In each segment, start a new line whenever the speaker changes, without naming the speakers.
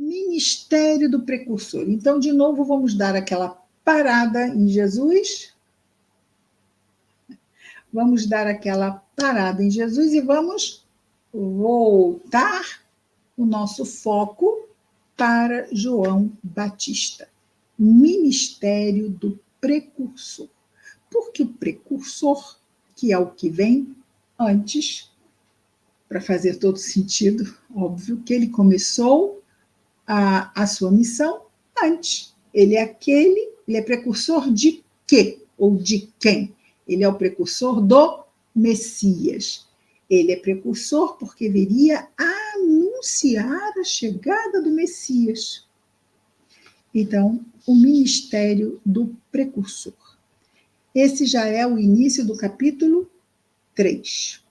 Ministério do precursor. Então, de novo, vamos dar aquela parada em Jesus. Vamos dar aquela parada em Jesus e vamos voltar o nosso foco para João Batista. Ministério do precursor. Porque o precursor, que é o que vem antes, para fazer todo sentido, óbvio que ele começou a sua missão antes. Ele é precursor de quê? Ou de quem? Ele é o precursor do Messias. Ele é precursor porque viria a anunciar a chegada do Messias. Então, o ministério do precursor. Esse já é o início do capítulo 3.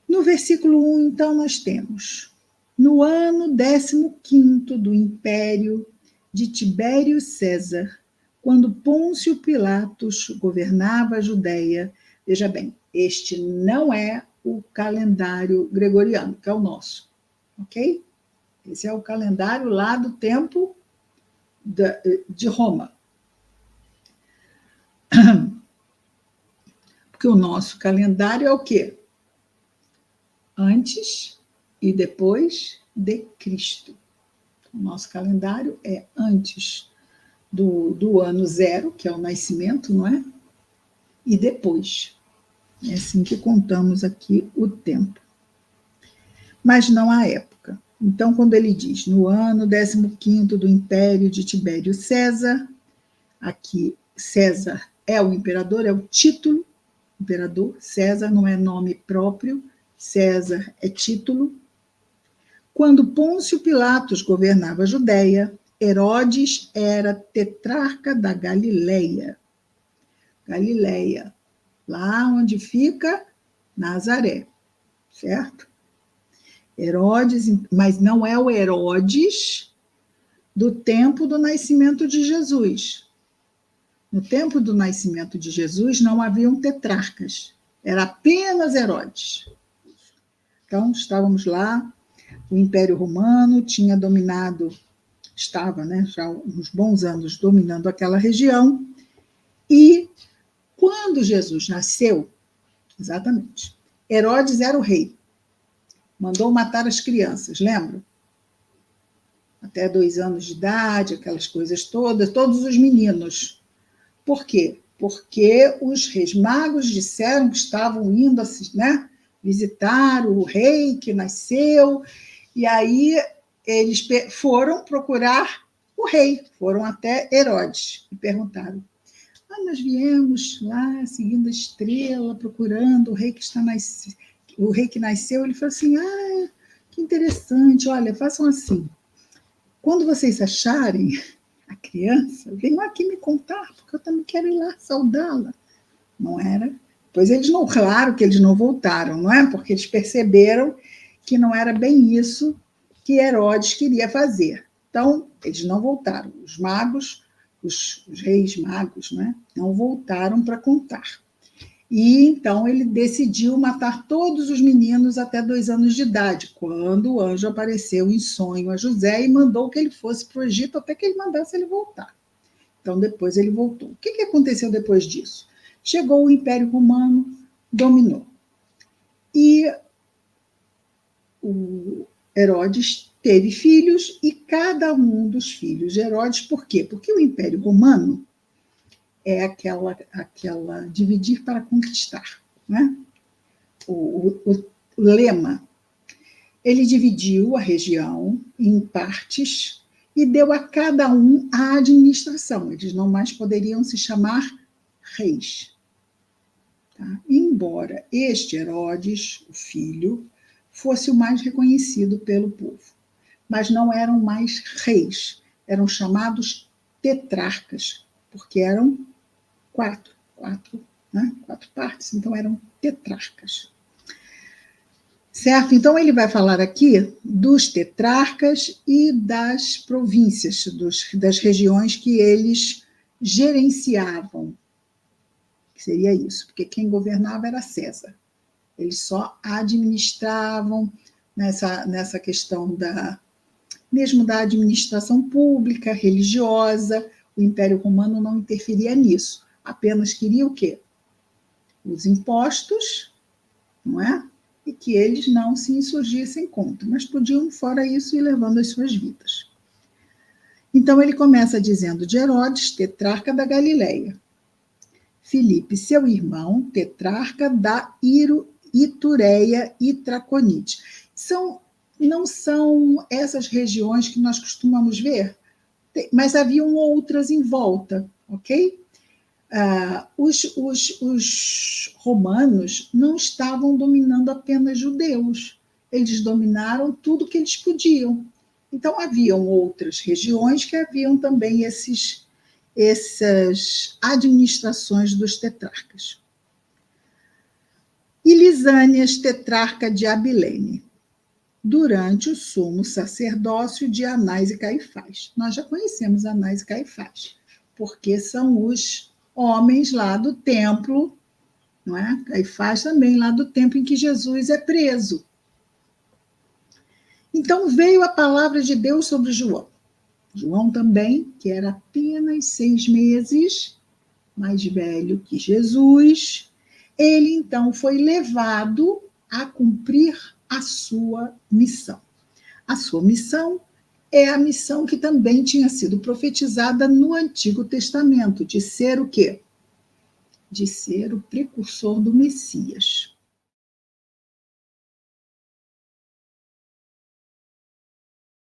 No versículo 1, então, nós temos: no ano 15º do império de Tibério César, quando Pôncio Pilatos governava a Judéia. Veja bem, este não é o calendário gregoriano, que é o nosso, ok? Esse é o calendário lá do tempo de Roma. Porque o nosso calendário é o quê? Antes e depois de Cristo. O nosso calendário é antes do ano 0, que é o nascimento, não é? E depois. É assim que contamos aqui o tempo. Mas não a época. Então, quando ele diz no ano 15º do império de Tibério César, aqui César é o imperador, é o título, imperador. César não é nome próprio, César é título. Quando Pôncio Pilatos governava a Judéia, Herodes era tetrarca da Galileia. Galileia, lá onde fica Nazaré, certo? Herodes, mas não é o Herodes do tempo do nascimento de Jesus. No tempo do nascimento de Jesus não haviam tetrarcas, era apenas Herodes. Então, estávamos lá, o Império Romano tinha dominado, estava, né, já uns bons anos dominando aquela região, e quando Jesus nasceu, exatamente, Herodes era o rei, mandou matar as crianças, lembra? Até 2 anos de idade, aquelas coisas todas, todos os meninos. Por quê? Porque os reis magos disseram que estavam indo, né, visitar o rei que nasceu, e aí eles foram procurar o rei, foram até Herodes e perguntaram: nós viemos lá seguindo a estrela, procurando o rei que o rei que nasceu. Ele falou assim: que interessante, olha, façam assim, quando vocês acharem a criança, venham aqui me contar, porque eu também quero ir lá saudá-la. Não era? Pois eles não, claro que eles não voltaram, não é? Porque eles perceberam que não era bem isso que Herodes queria fazer. Então, eles não voltaram. Os magos, os reis magos, né, não voltaram para contar. E então ele decidiu matar todos os meninos até 2 anos de idade, quando o anjo apareceu em sonho a José e mandou que ele fosse para o Egito até que ele mandasse ele voltar. Então, depois ele voltou. O que aconteceu depois disso? Chegou o Império Romano, dominou. E o Herodes teve filhos, e cada um dos filhos de Herodes, por quê? Porque o Império Romano é aquela dividir para conquistar, né? O lema. Ele dividiu a região em partes e deu a cada um a administração. Eles não mais poderiam se chamar reis. Tá? Embora este Herodes, o filho, fosse o mais reconhecido pelo povo, mas não eram mais reis, eram chamados tetrarcas, porque eram quatro partes, então eram tetrarcas. Certo? Então ele vai falar aqui dos tetrarcas e das províncias, das regiões que eles gerenciavam. Que seria isso, porque quem governava era César. Eles só administravam nessa questão mesmo da administração pública, religiosa. O Império Romano não interferia nisso, apenas queria o quê? Os impostos, não é? E que eles não se insurgissem contra, mas podiam, fora isso, ir levando as suas vidas. Então ele começa dizendo de Herodes, tetrarca da Galileia, Filipe, seu irmão, tetrarca da Itureia e Traconite. Não são essas regiões que nós costumamos ver, mas haviam outras em volta, ok? Os romanos não estavam dominando apenas judeus, eles dominaram tudo que eles podiam. Então, haviam outras regiões que haviam também essas administrações dos tetrarcas. E Lisânias, tetrarca de Abilene, durante o sumo sacerdócio de Anás e Caifás. Nós já conhecemos Anás e Caifás, porque são os homens lá do templo, não é? Caifás também lá do templo em que Jesus é preso. Então veio a palavra de Deus sobre João. João também, que era apenas 6 meses mais velho que Jesus, ele então foi levado a cumprir a sua missão. A sua missão é a missão que também tinha sido profetizada no Antigo Testamento, de ser o quê? De ser o precursor do Messias.